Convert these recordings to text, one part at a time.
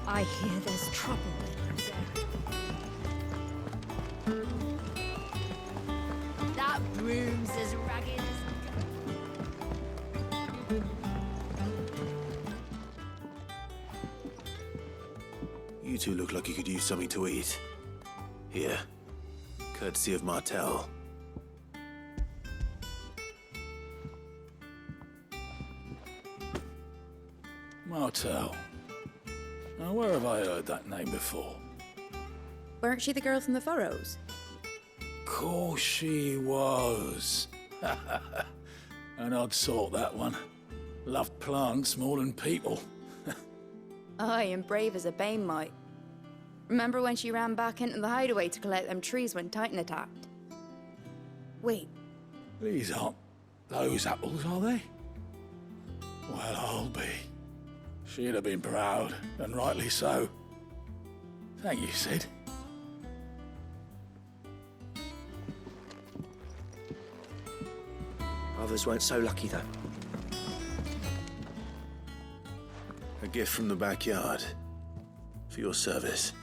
I hear there's trouble in Rosetta. That broom's as ragged as... You two look like you could use something to eat. Here, courtesy of Martel. Martel. Now, where have I heard that name before? Weren't she the girl from the Furrows? Course she was. An odd sort, that one. Loved plants more than people. Aye, and brave as a bane might. Remember when she ran back into the hideaway to collect them trees when Titan attacked? Wait, These aren't those apples, are they? Well, I'll be. She'd have been proud, and rightly so. Thank you, Sid. Others weren't so lucky, though. A gift from the backyard. For your service.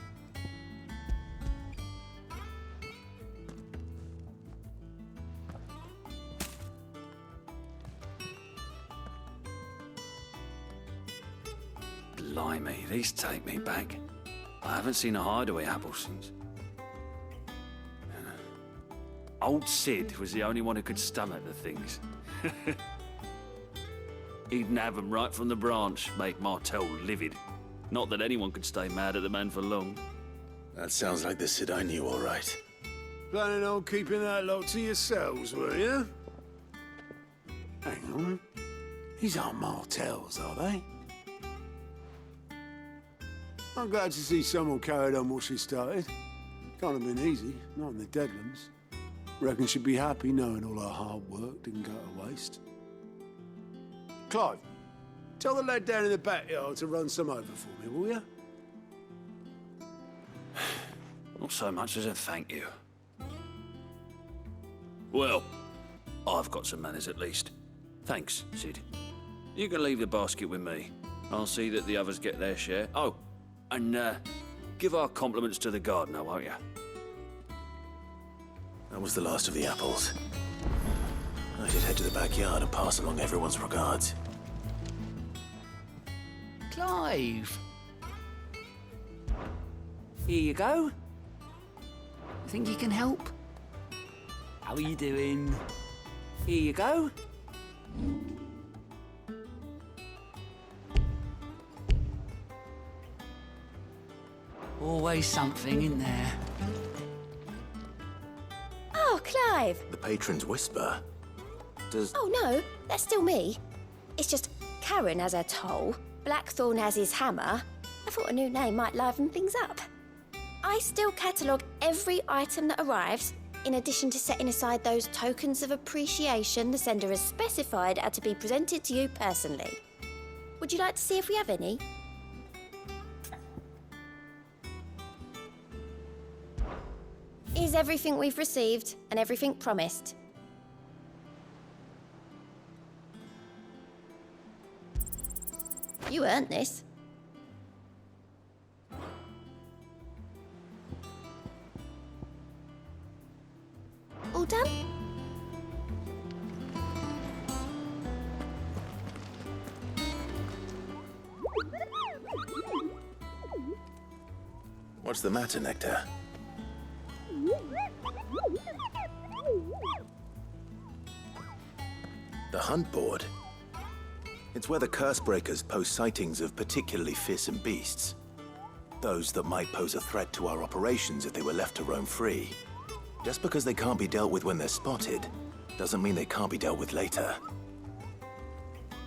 Blimey, these take me back. I haven't seen a hideaway apple since. Old Sid was the only one who could stomach the things. He'd nab them right from the branch, make Martel livid. Not that anyone could stay mad at the man for long. That sounds like the Sid I knew, all right. Planning on keeping that lot to yourselves, were you? Hang on. These aren't Martels, are they? I'm glad to see someone carried on what she started. Can't have been easy, not in the Deadlands. Reckon she'd be happy knowing all her hard work didn't go to waste. Clive, tell the lad down in the backyard to run some over for me, will you? Not so much as a thank you. Well, I've got some manners at least. Thanks, Sid. You can leave the basket with me. I'll see that the others get their share. Oh, and give our compliments to the gardener, won't you? That was the last of the apples. I should head to the backyard and pass along everyone's regards. Clive! Here you go. Think you can help? How are you doing? Here you go. Always something in there. Oh, Clive! The patron's whisper. Does... Oh, no, that's still me. It's just Karen has her toll, Blackthorn has his hammer. I thought a new name might liven things up. I still catalogue every item that arrives, in addition to setting aside those tokens of appreciation the sender has specified are to be presented to you personally. Would you like to see if we have any? Here's everything we've received and everything promised. You earned this. All done? What's the matter, Nectar? The hunt board. It's where the curse breakers post sightings of particularly fearsome beasts. Those that might pose a threat to our operations if they were left to roam free. Just because they can't be dealt with when they're spotted, doesn't mean they can't be dealt with later.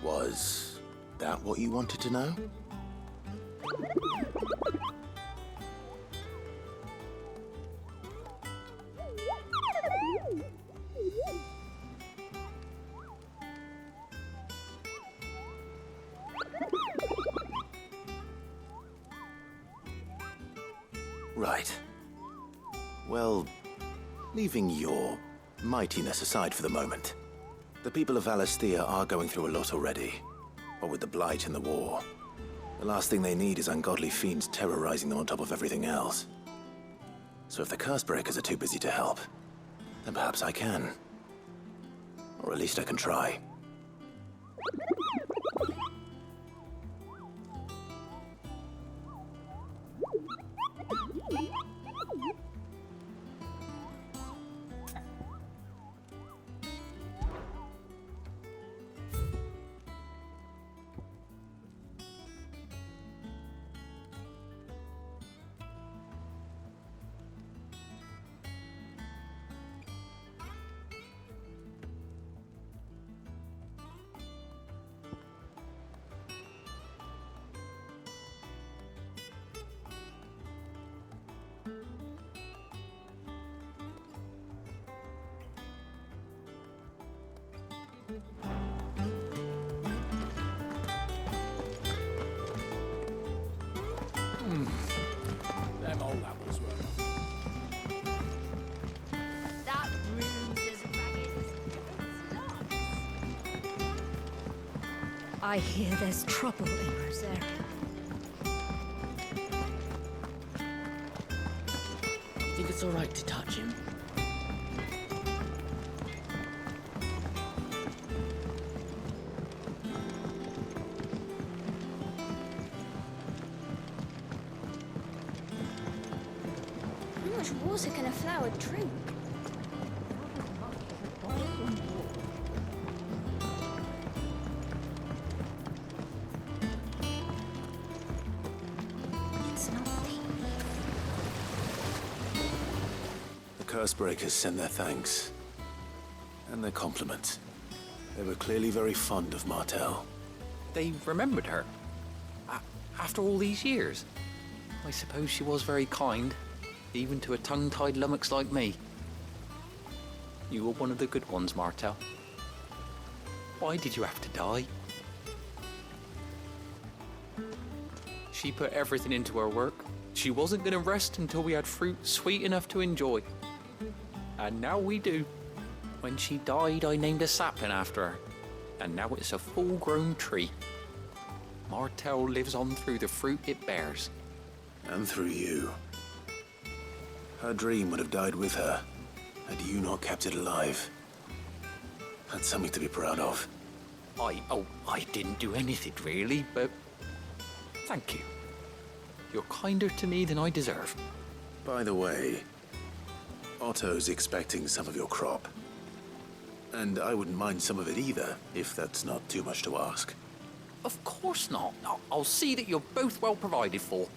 Was that what you wanted to know? Right. Well, leaving your mightiness aside for the moment, the people of Valisthea are going through a lot already, what with the Blight and the war. The last thing they need is ungodly fiends terrorizing them on top of everything else. So if the Cursebreakers are too busy to help, then perhaps I can. Or at least I can try. Them old apples were. That room's as ragged as it's locked. I hear there's trouble in Rosaria. You think it's all right to touch him? How much water can a flower drink? It's not deep. The Cursebreakers send their thanks. And their compliments. They were clearly very fond of Martel. They remembered her. After all these years. I suppose she was very kind, even to a tongue-tied lummox like me. You were one of the good ones, Martel. Why did you have to die? She put everything into her work. She wasn't going to rest until we had fruit sweet enough to enjoy. And now we do. When she died, I named a sapling after her. And now it's a full-grown tree. Martel lives on through the fruit it bears. And through you. Her dream would have died with her, had you not kept it alive. That's something to be proud of. I didn't do anything really, but thank you. You're kinder to me than I deserve. By the way, Otto's expecting some of your crop. And I wouldn't mind some of it either, if that's not too much to ask. Of course not. I'll see that you're both well provided for.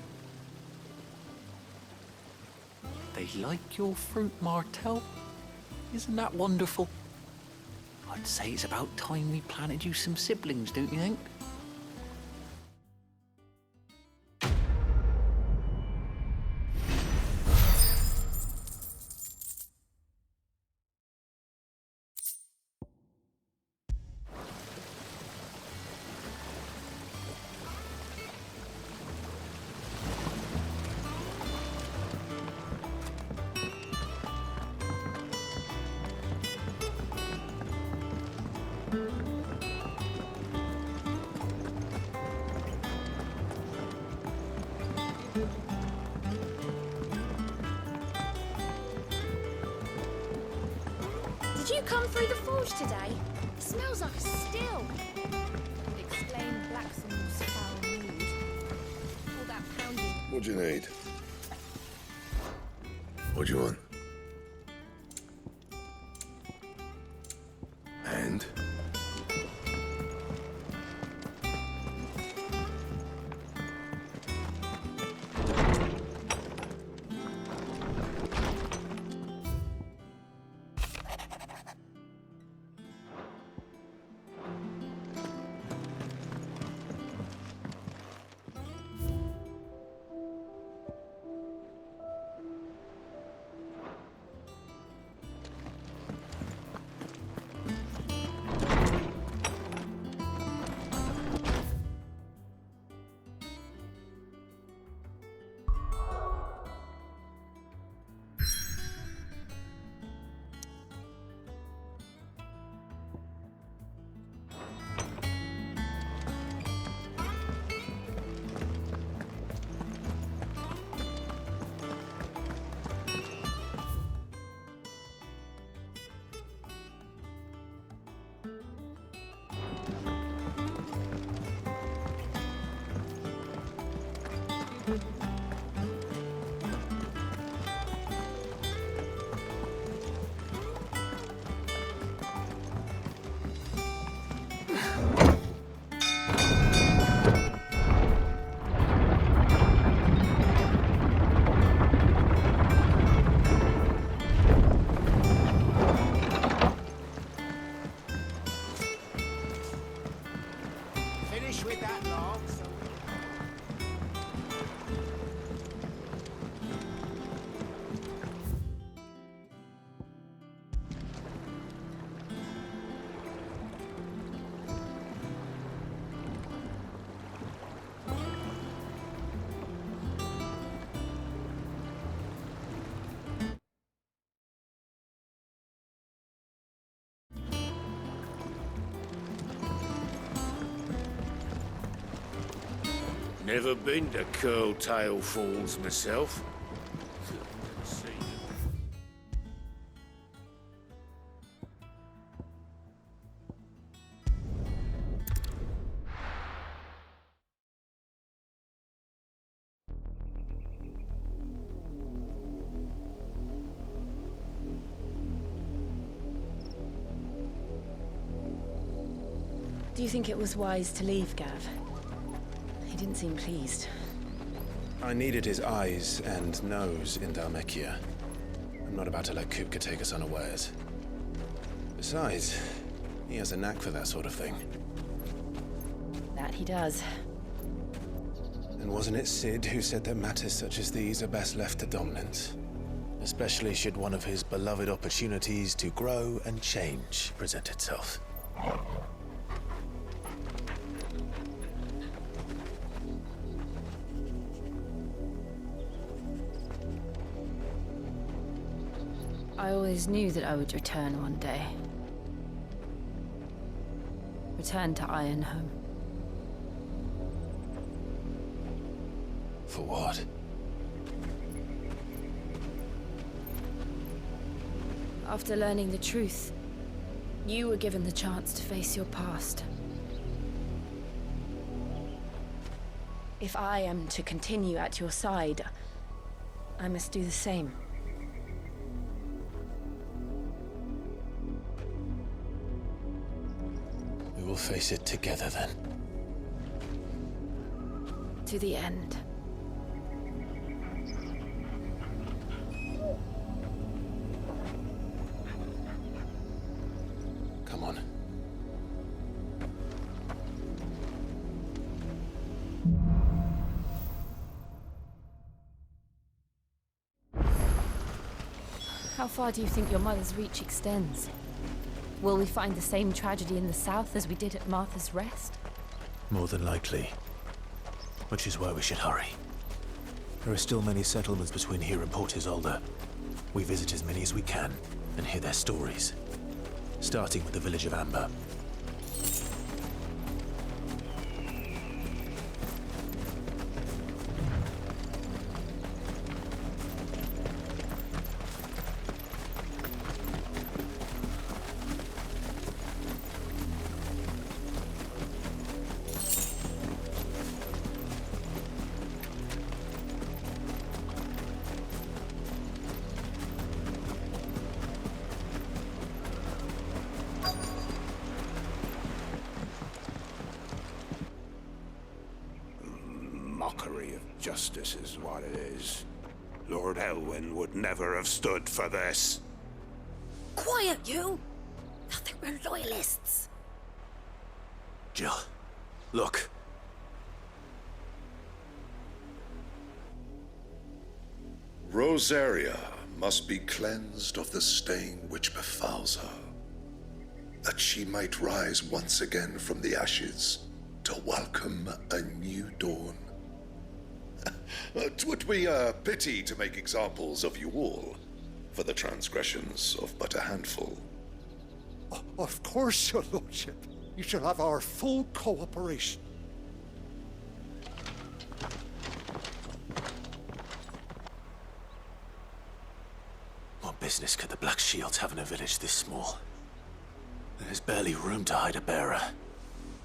They like your fruit, Martel. Isn't that wonderful? I'd say it's about time we planted you some siblings, don't you think? Did you come through the forge today? It smells like a still. Exclaimed Blackson's foul mood. All that pounding. What do you need? What do you want? And? finish with that log, so... Never been to Curltail Falls myself. Do you think it was wise to leave, Gav? He didn't seem pleased. I needed his eyes and nose in Dhalmekia. I'm not about to let Kupka take us unawares. Besides, he has a knack for that sort of thing. That he does. And wasn't it Sid who said that matters such as these are best left to dominance? Especially should one of his beloved opportunities to grow and change present itself. I always knew that I would return one day. Return to Ironhome. For what? After learning the truth, you were given the chance to face your past. If I am to continue at your side, I must do the same. We will face it together then. To the end. Come on. How far do you think your mother's reach extends? Will we find the same tragedy in the south as we did at Martha's Rest? More than likely. Which is why we should hurry. There are still many settlements between here and Port Isolde. We visit as many as we can and hear their stories. Starting with the village of Amber. Mockery of justice is what it is. Lord Elwyn would never have stood for this. Quiet, you! Thought they were loyalists. Jill, look. Rosaria must be cleansed of the stain which befouls her, that she might rise once again from the ashes to welcome a new dawn. 'Twould be a pity to make examples of you all, for the transgressions of but a handful. Of course, your lordship. You shall have our full cooperation. What business could the Black Shields have in a village this small? There's barely room to hide a bearer.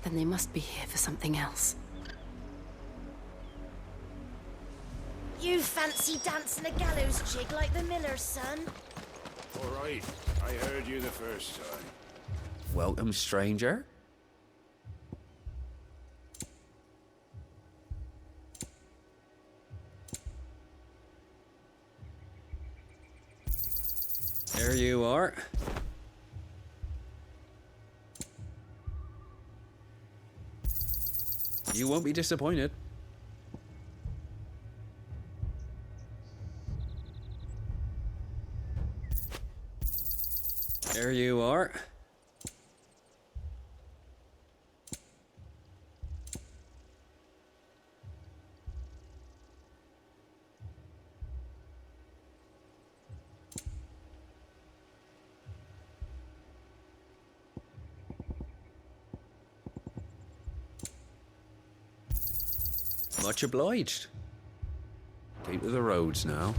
Then they must be here for something else. You fancy dancing a gallows jig like the miller's son? All right, I heard you the first time. Welcome, stranger. There you are. You won't be disappointed. There you are. Much obliged. Keep to the roads now.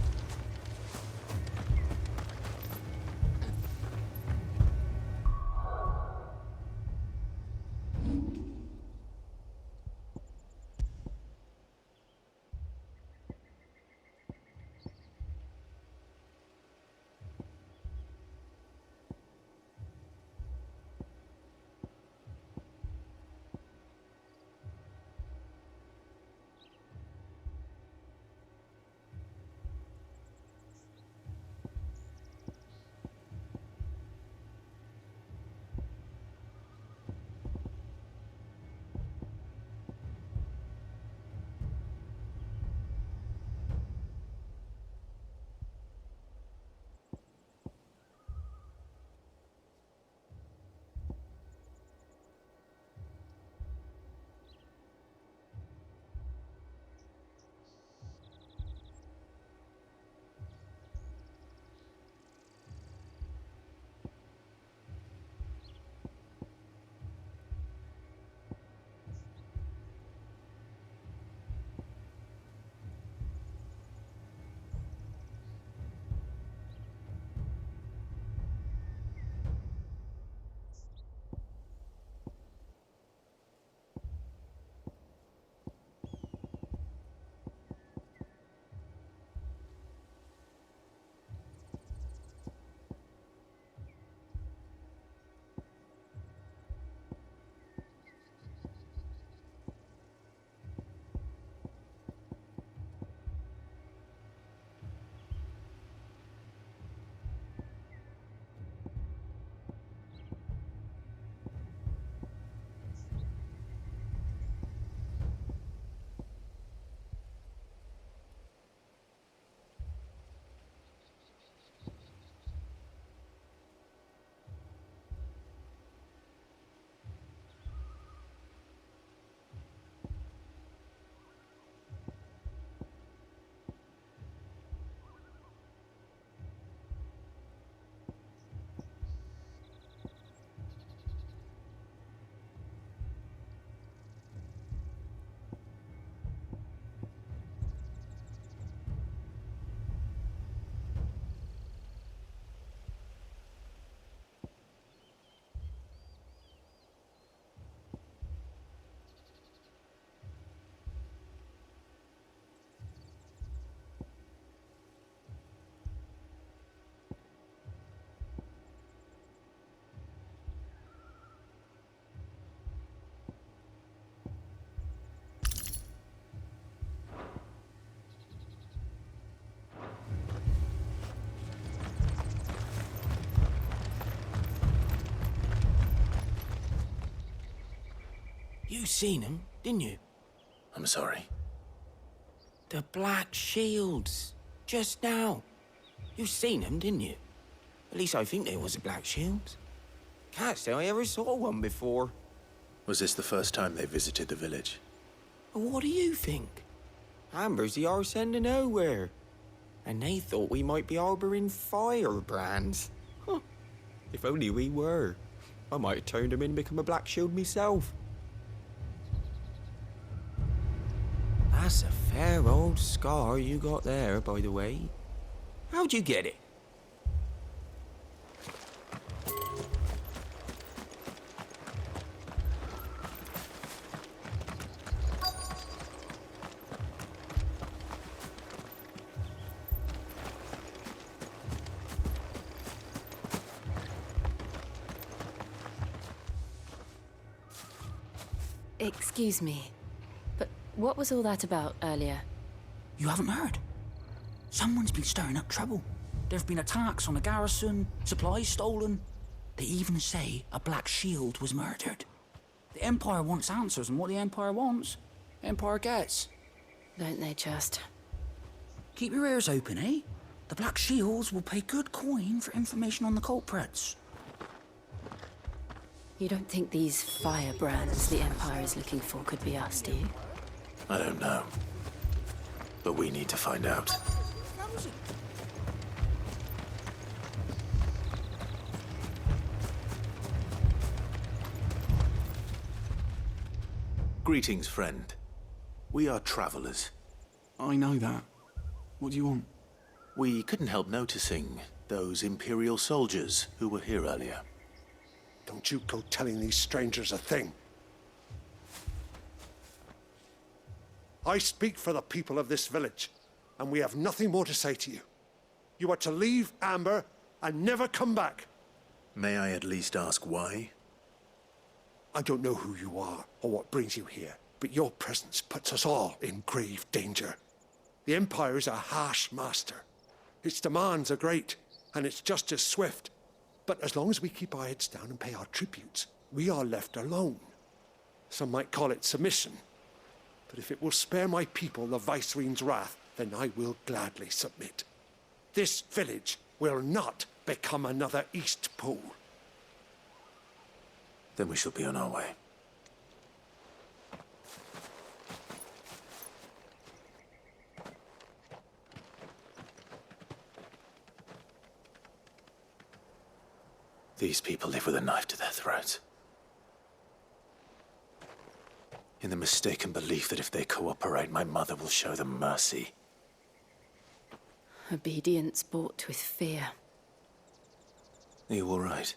You seen him, didn't you? I'm sorry. The Black Shields. Just now. You seen them, didn't you? At least I think there was a Black Shields. Can't say I ever saw one before. Was this the first time they visited the village? What do you think? Amber's the arse end of nowhere. And they thought we might be harbouring firebrands. Huh. If only we were. I might have turned them in and become a Black Shield myself. That's a fair old scar you got there, by the way. How'd you get it? Excuse me, but what was all that about earlier? You haven't heard? Someone's been stirring up trouble. There have been attacks on the garrison, supplies stolen. They even say a Black Shield was murdered. The Empire wants answers, and what the Empire wants, Empire gets. Don't they just? Keep your ears open, eh? The Black Shields will pay good coin for information on the culprits. You don't think these firebrands the Empire is looking for could be us, do you? I don't know. But we need to find out. Greetings, friend. We are travelers. I know that. What do you want? We couldn't help noticing those Imperial soldiers who were here earlier. Don't you go telling these strangers a thing. I speak for the people of this village, and we have nothing more to say to you. You are to leave Amber and never come back. May I at least ask why? I don't know who you are or what brings you here, but your presence puts us all in grave danger. The Empire is a harsh master. Its demands are great, and its justice swift. But as long as we keep our heads down and pay our tributes, we are left alone. Some might call it submission. But if it will spare my people the Viceroy's wrath, then I will gladly submit. This village will not become another East Pool. Then we shall be on our way. These people live with a knife to their throats. In the mistaken belief that if they cooperate, my mother will show them mercy. Obedience bought with fear. Are you all right?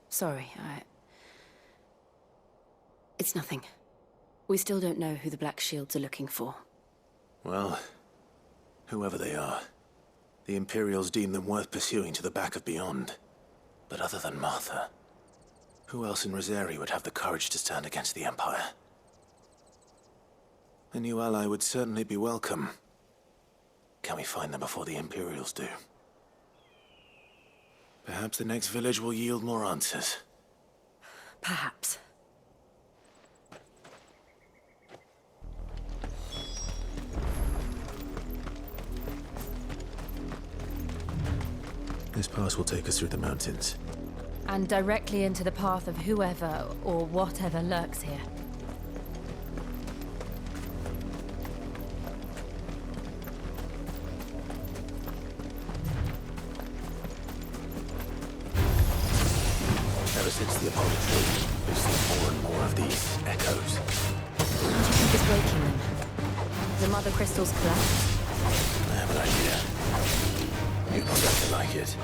Sorry, It's nothing. We still don't know who the Black Shields are looking for. Well, whoever they are, the Imperials deem them worth pursuing to the back of beyond. But other than Martha, who else in Rosari would have the courage to stand against the Empire? A new ally would certainly be welcome. Can we find them before the Imperials do? Perhaps the next village will yield more answers. Perhaps. This pass will take us through the mountains. And directly into the path of whoever or whatever lurks here. Ever since the Apollo tree, we've seen more and more of these echoes. What do you think is waking them? The mother crystals collapse? I have an idea. You'd not have to like it.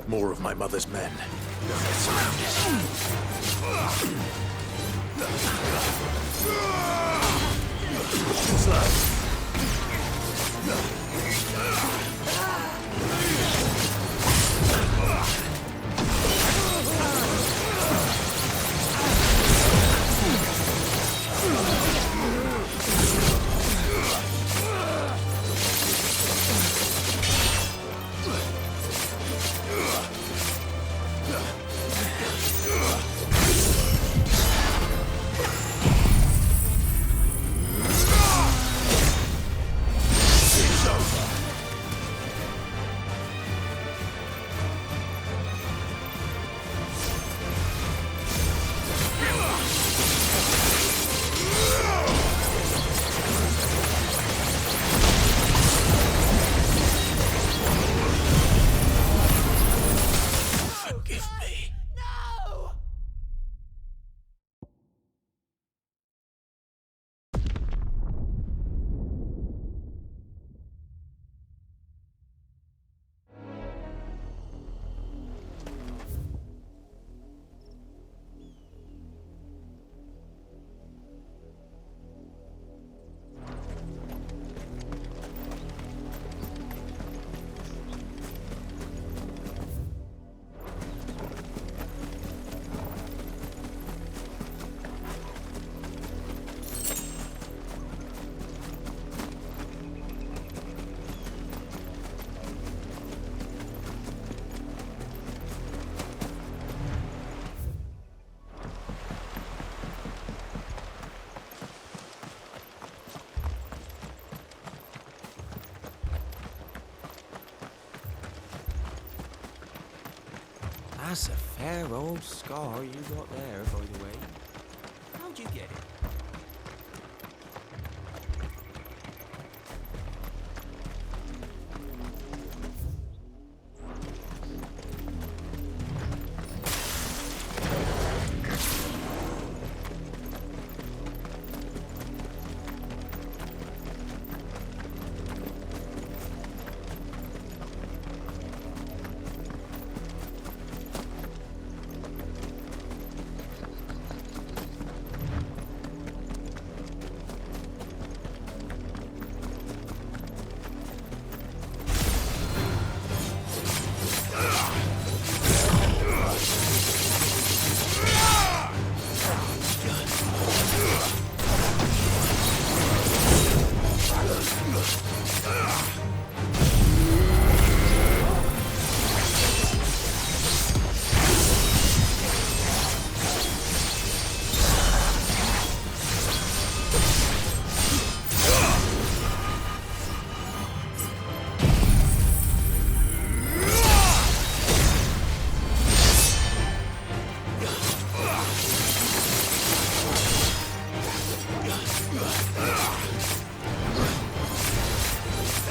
More of my mother's men. They're surrounded. Slow. That's a fair old scar you got there, by the way. How'd you get it?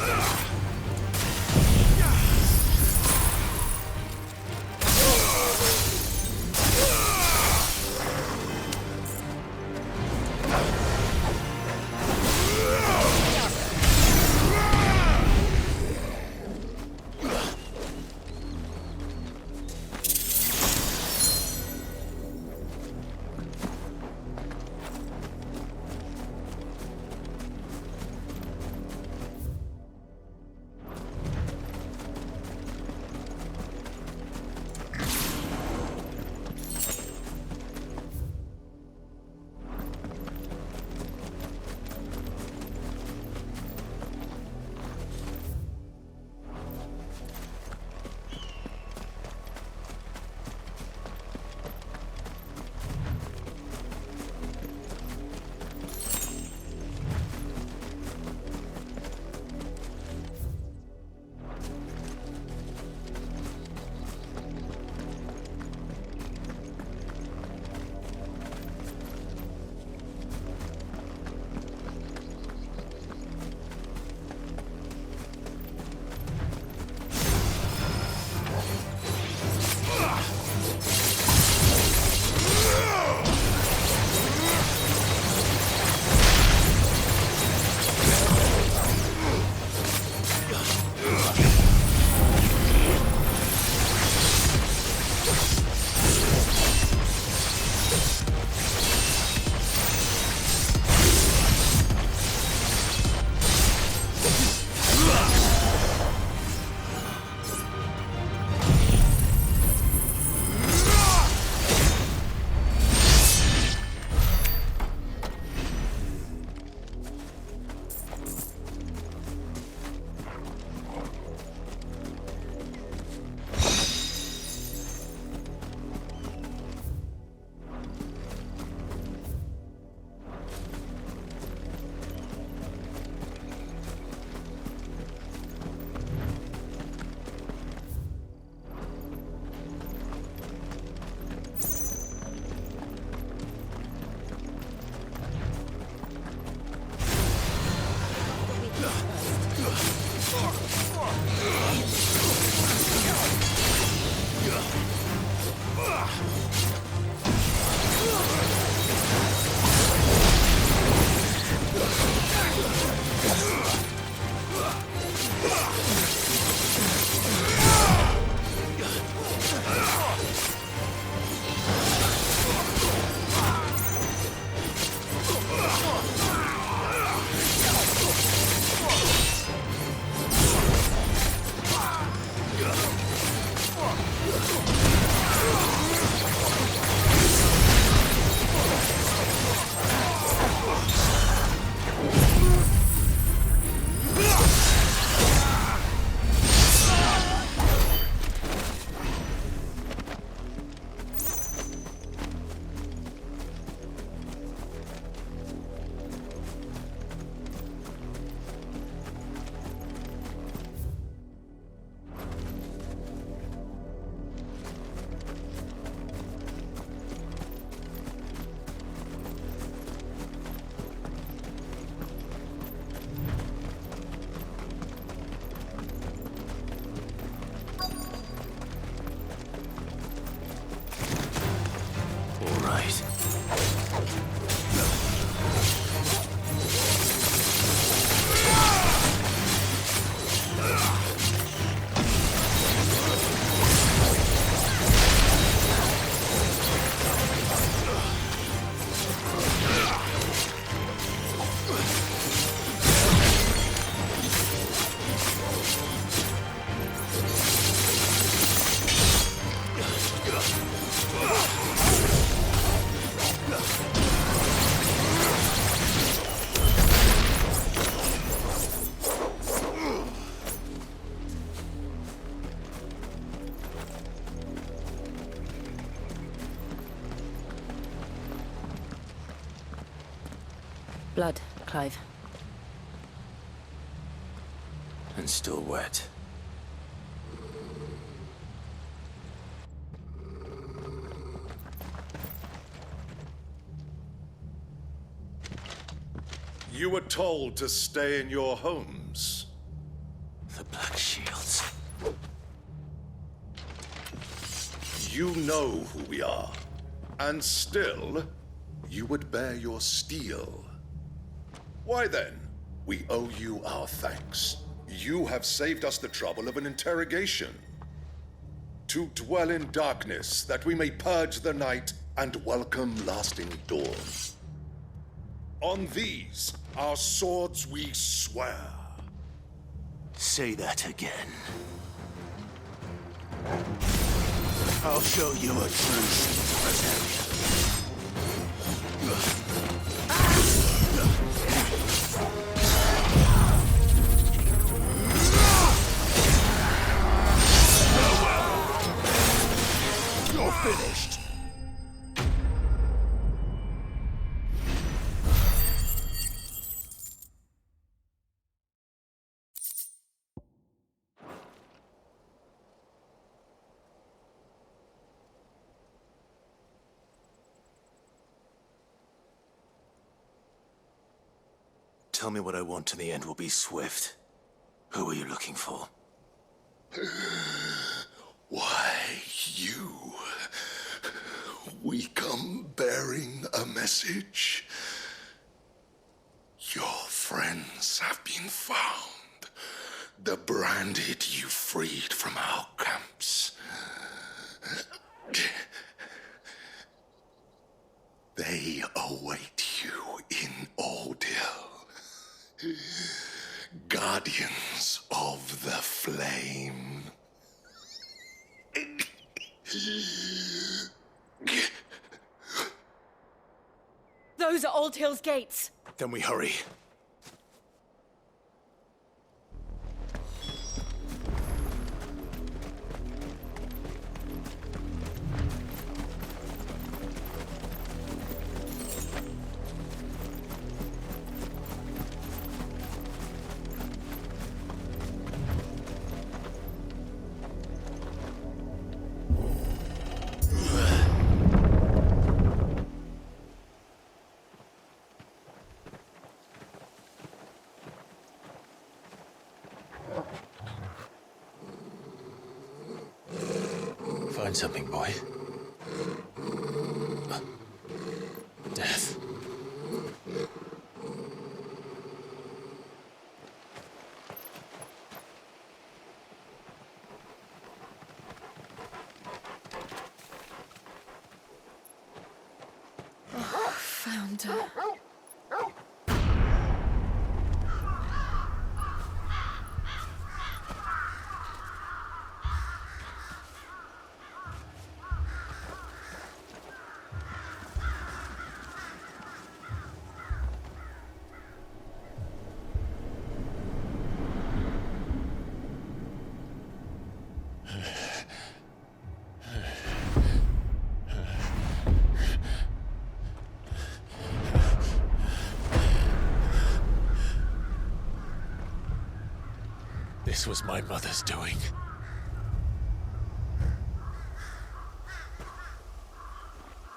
Ugh! Blood, Clive. And still wet. You were told to stay in your homes. The Black Shields. You know who we are. And still, you would bear your steel. Why then? We owe you our thanks. You have saved us the trouble of an interrogation. To dwell in darkness, that we may purge the night and welcome lasting dawn. On these, our swords we swear. Say that again. I'll show you a true Brazilian. You're finished. Tell me what I want and the end will be swift. Who are you looking for? Why, you. We come bearing a message. Your friends have been found. The branded you freed from our camps. They await you in Ordeal. Guardians of the Flame. Those are Old Hill's gates. Then we hurry. Find something, boy. Death. Found her. This was my mother's doing.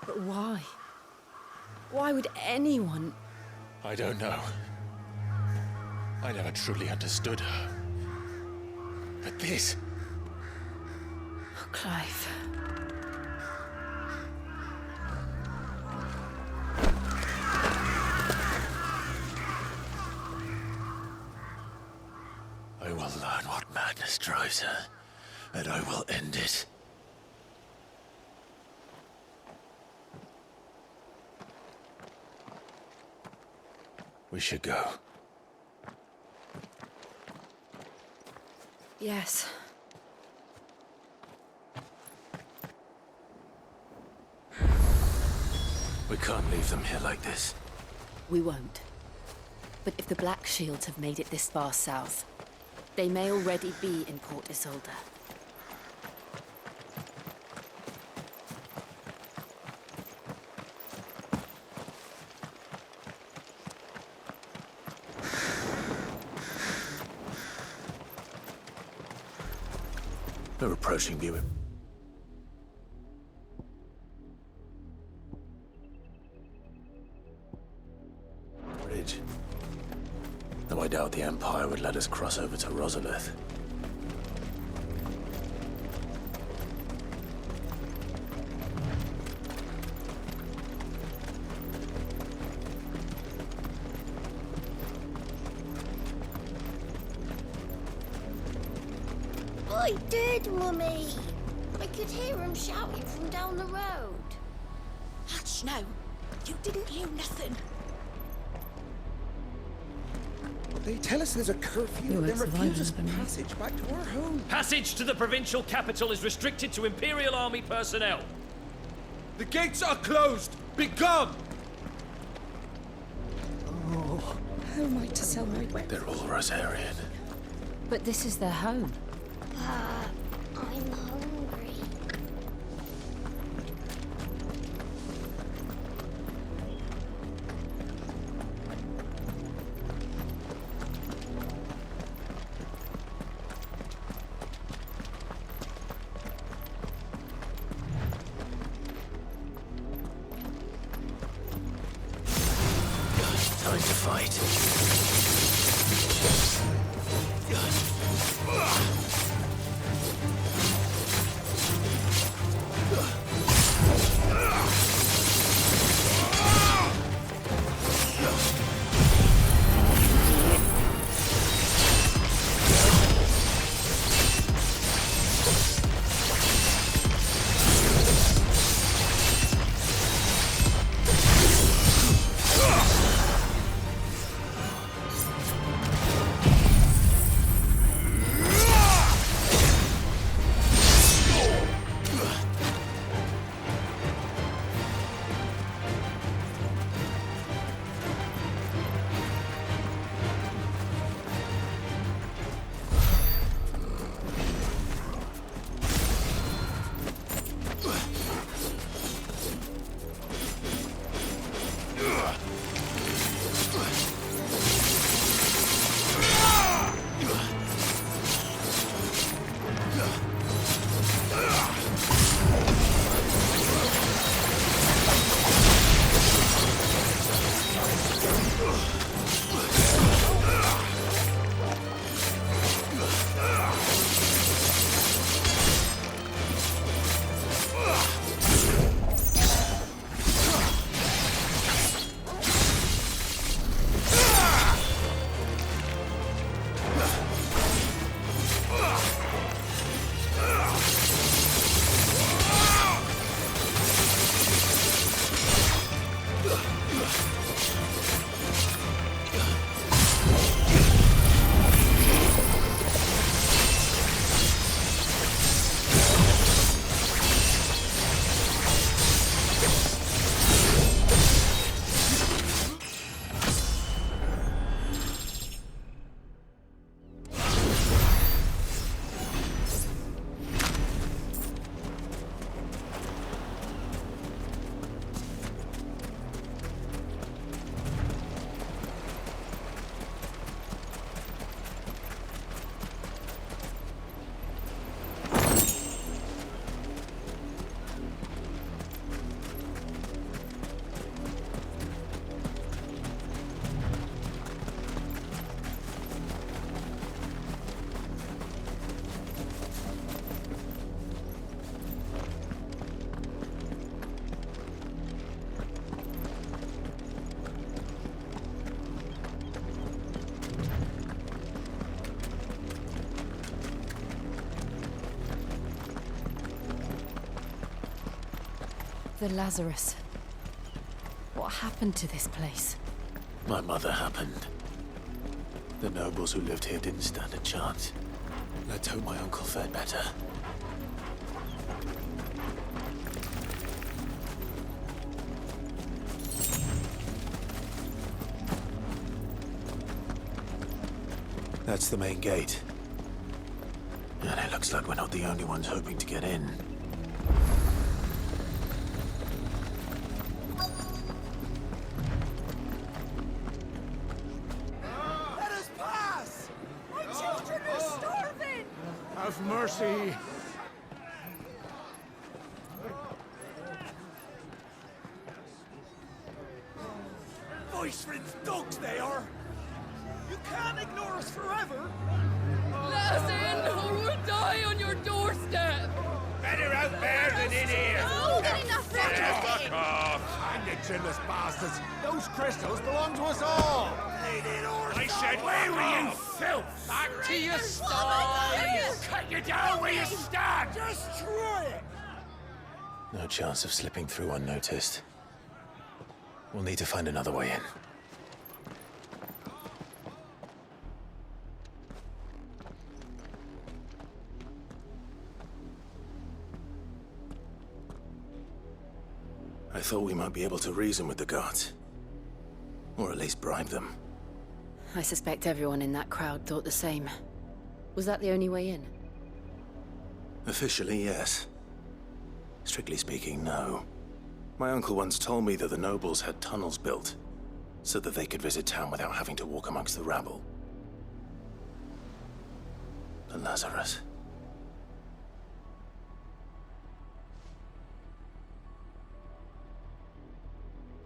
But why? Why would anyone? I don't know. I never truly understood her. But this... Oh, Clive. I will learn what madness drives her, and I will end it. We should go. Yes. We can't leave them here like this. We won't. But if the Black Shields have made it this far south, they may already be in Port Isolde. They're approaching me with... bridge. Though I doubt the Empire would let us cross over to Rosalith. I did, Mummy. I could hear him shouting from down the road. Hush now. You didn't hear nothing. They tell us there's a curfew, then refuse us passage back to our home. Passage to the provincial capital is restricted to Imperial Army personnel. The gates are closed! Begone! Oh, how am I to sell my weapons? They're all Rosarian. But this is their home. I'm hungry. Time to fight. The Lazarus. What happened to this place? My mother happened. The nobles who lived here didn't stand a chance. Let's hope my uncle fared better. That's the main gate. And it looks like we're not the only ones hoping to get in. Let us pass! My children are starving! Have mercy Iceland's dogs, they are! You can't ignore us forever! Let us in, or we'll die on your doorstep! Better out there than in here! Oh, good enough for Fuck off! Hang the chinless bastards! Those crystals belong to us all! I said, where were you, filth? Back to your sties! Cut you down where you stand! Just try it! No chance of slipping through unnoticed. We'll need to find another way in. I thought we might be able to reason with the guards. Or at least bribe them. I suspect everyone in that crowd thought the same. Was that the only way in? Officially, yes. Strictly speaking, no. My uncle once told me that the nobles had tunnels built, so that they could visit town without having to walk amongst the rabble. The Lazarus.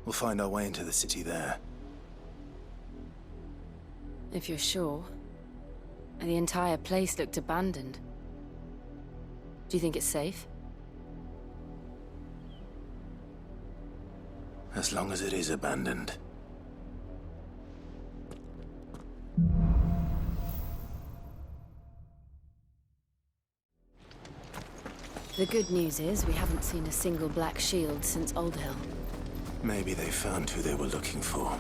We'll find our way into the city there. If you're sure. The entire place looked abandoned. Do you think it's safe? As long as it is abandoned. The good news is we haven't seen a single black shield since Old Hill. Maybe they found who they were looking for.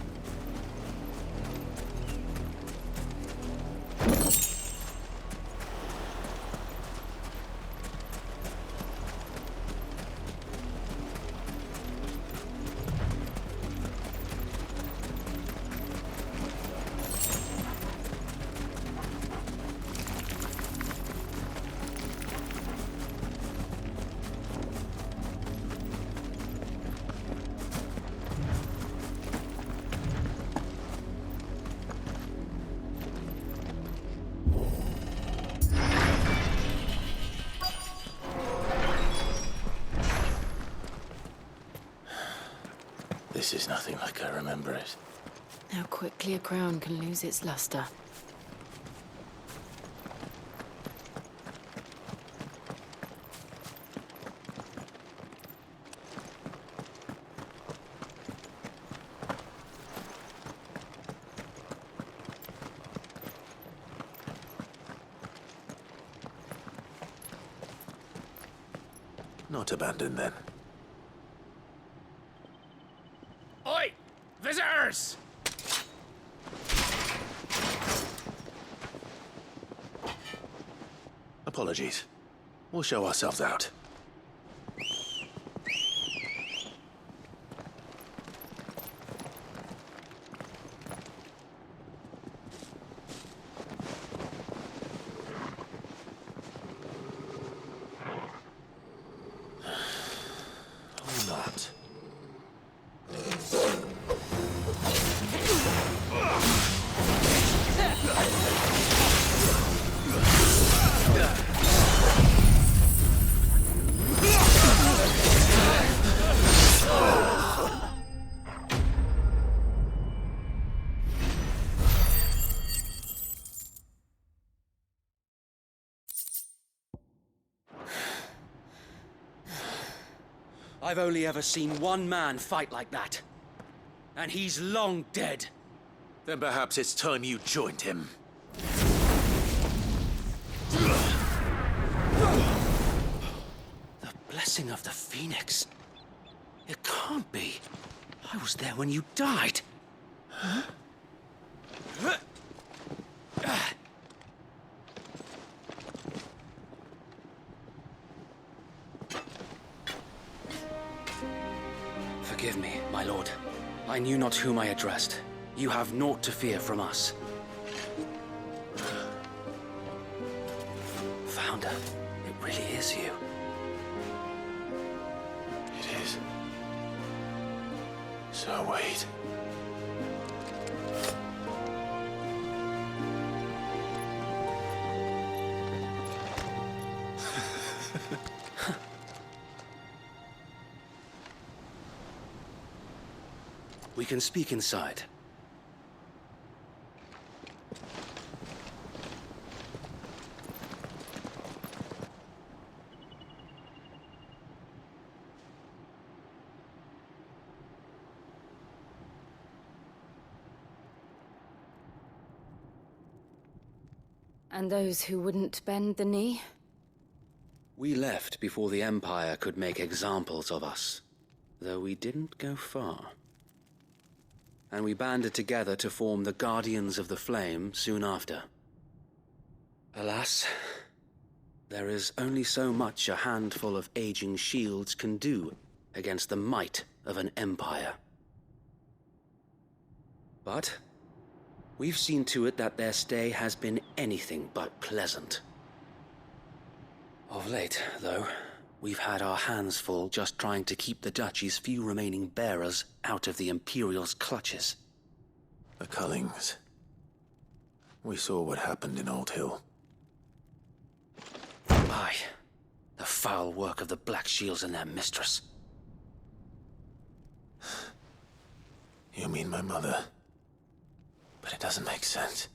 This is nothing like I remember it. How quickly a crown can lose its luster. Not abandoned, then. Oi! Visitors! Apologies. We'll show ourselves out. Or not. I've only ever seen one man fight like that. And he's long dead. Then perhaps it's time you joined him. The blessing of the Phoenix. It can't be. I was there when you died. Huh? Forgive me, my lord. I knew not whom I addressed. You have naught to fear from us. Founder, it really is you. It is. So wait. We can speak inside. And those who wouldn't bend the knee? We left before the Empire could make examples of us, though we didn't go far. And we banded together to form the Guardians of the Flame soon after. Alas, there is only so much a handful of aging shields can do against the might of an empire. But we've seen to it that their stay has been anything but pleasant. Of late, though, we've had our hands full just trying to keep the Duchy's few remaining bearers out of the Imperial's clutches. The Cullings. We saw what happened in Old Hill. Aye, the foul work of the Black Shields and their mistress. You mean my mother? But it doesn't make sense.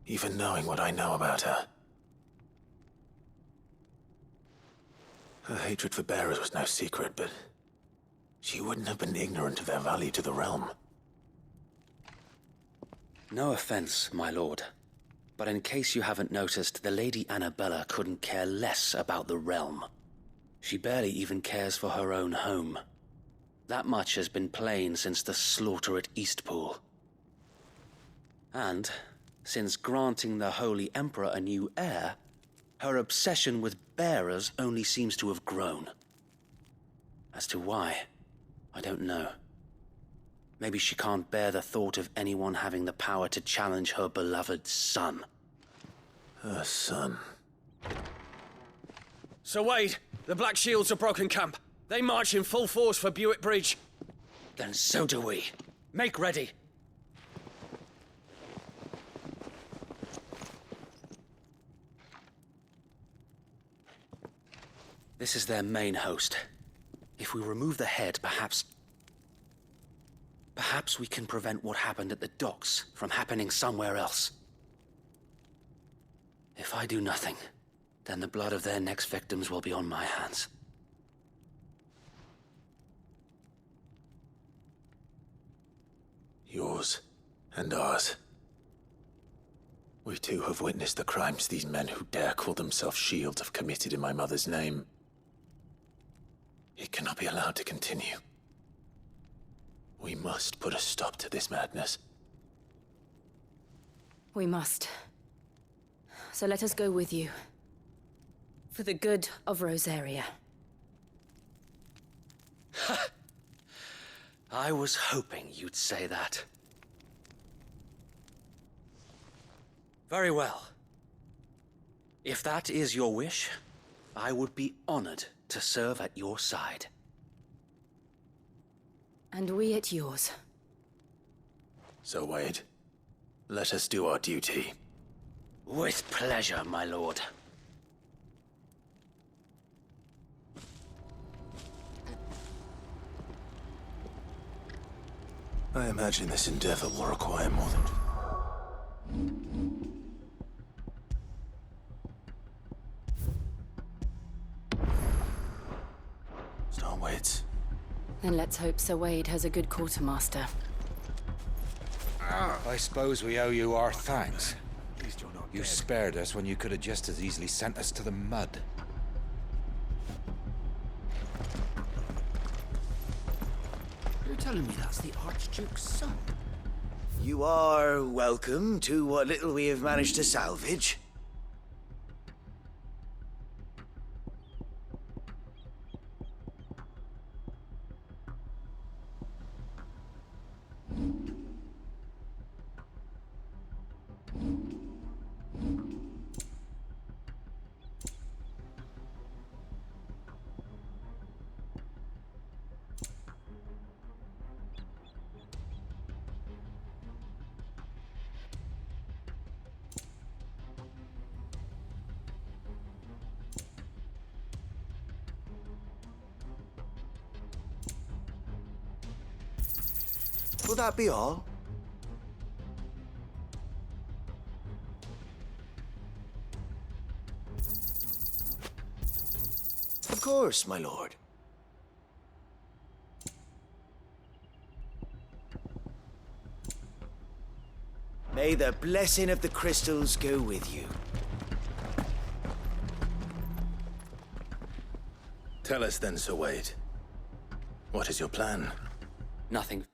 Even knowing what I know about her. Her hatred for bearers was no secret, but she wouldn't have been ignorant of their value to the realm. No offense, my lord, but in case you haven't noticed, the Lady Annabella couldn't care less about the realm. She barely even cares for her own home. That much has been plain since the slaughter at Eastpool. And, since granting the Holy Emperor a new heir, her obsession with bearers only seems to have grown. As to why, I don't know. Maybe she can't bear the thought of anyone having the power to challenge her beloved son. Her son. Sir Wade, the Black Shields have broken camp. They march in full force for Buick Bridge. Then so do we. Make ready. This is their main host. If we remove the head, perhaps we can prevent what happened at the docks from happening somewhere else. If I do nothing, then the blood of their next victims will be on my hands. Yours and ours. We too have witnessed the crimes these men who dare call themselves shields have committed in my mother's name. It cannot be allowed to continue. We must put a stop to this madness. We must. So let us go with you. For the good of Rosaria. I was hoping you'd say that. Very well. If that is your wish, I would be honored to serve at your side. And we at yours. So, Wade, let us do our duty. With pleasure, my lord. I imagine this endeavor will require more than... Starwades. Then let's hope Sir Wade has a good quartermaster. I suppose we owe you our thanks. You spared us when you could have just as easily sent us to the mud. You're telling me that's the Archduke's son? You are welcome to what little we have managed to salvage. Will that be all? Of course, my lord. May the blessing of the crystals go with you. Tell us then, Sir Wade. What is your plan? Nothing.